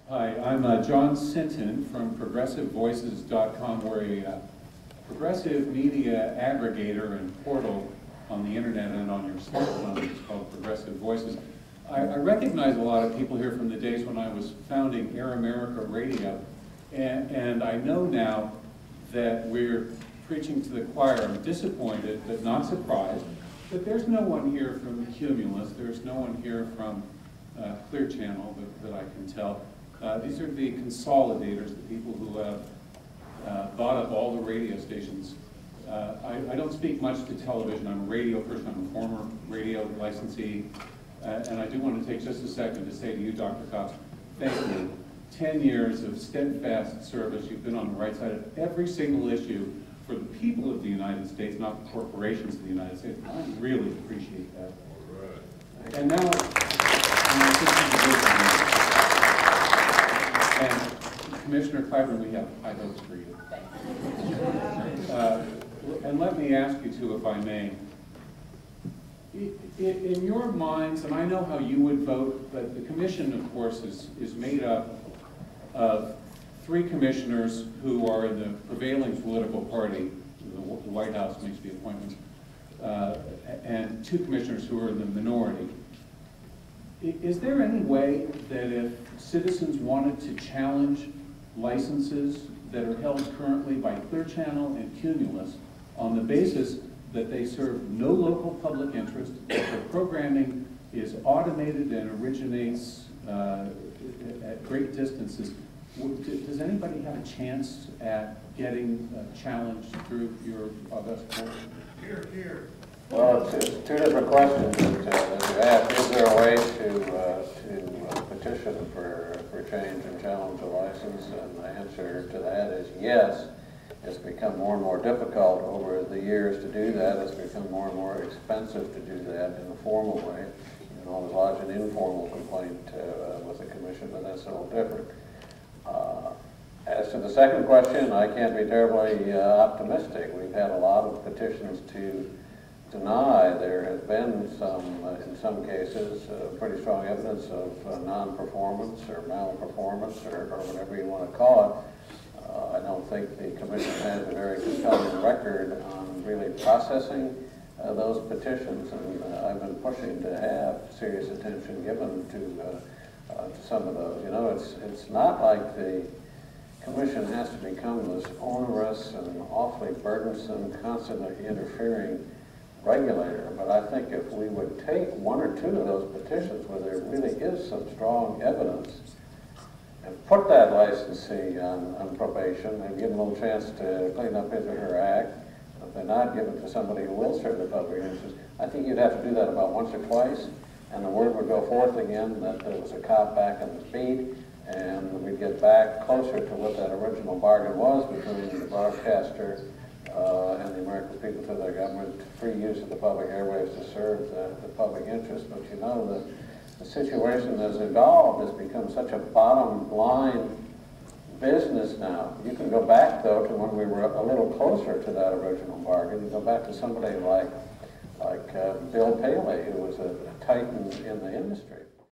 Hi, I'm John Sinton from ProgressiveVoices.com. We're a progressive media aggregator and portal on the internet and on your smartphone. It's called Progressive Voices. I recognize a lot of people here from the days when I was founding Air America Radio, and I know now that we're preaching to the choir. I'm disappointed but not surprised that there's no one here from Cumulus, there's no one here from Clear Channel that I can tell. These are the consolidators, the people who have bought up all the radio stations. I don't speak much to television. I'm a radio person. I'm a former radio licensee. And I do want to take just a second to say to you, Dr. Cox, thank you. 10 years of steadfast service. You've been on the right side of every single issue for the people of the United States, not the corporations of the United States. I really appreciate that. Right. And now, and Commissioner Clyburn, we have high hopes for you. And let me ask you too, if I may, in your minds, and I know how you would vote, but the commission, of course, is made up of 3 commissioners who are in the prevailing political party. The White House makes the appointments, and 2 commissioners who are in the minority. Is there any way that if citizens wanted to challenge licenses that are held currently by Clear Channel and Cumulus on the basis that they serve no local public interest, that their programming is automated and originates at great distances, does anybody have a chance at getting challenged through your august court? Here, here. Well, it's 2 different questions that you asked. Is there a way to petition for change and challenge a license? And the answer to that is yes. It's become more and more difficult over the years to do that. It's become more and more expensive to do that in a formal way. You can always lodge an informal complaint with the commission, but that's a little different. As to the second question, I can't be terribly optimistic. We've had a lot of petitions to deny. There has been some, in some cases, pretty strong evidence of non-performance or malperformance or whatever you want to call it. I don't think the commission has a very compelling record on really processing those petitions, and I've been pushing to have serious attention given to some of those. You know, it's not like the commission has to become this onerous and awfully burdensome, constantly interfering regulator, but I think if we would take 1 or 2 of those petitions where there really is some strong evidence and put that licensee on probation and give them a little chance to clean up his or her act, if they're not, give it to somebody who will serve the public interest. I think you'd have to do that about once or twice, and the word would go forth again that there was a cop back on his feet, and we'd get back closer to what that original bargain was between the broadcaster and the American people to their government, free use of the public airwaves to serve the public interest. But you know, the situation that's evolved has become such a bottom line business now. You can go back, though, to when we were a little closer to that original bargain. You go back to somebody like Bill Paley, who was a titan in the industry.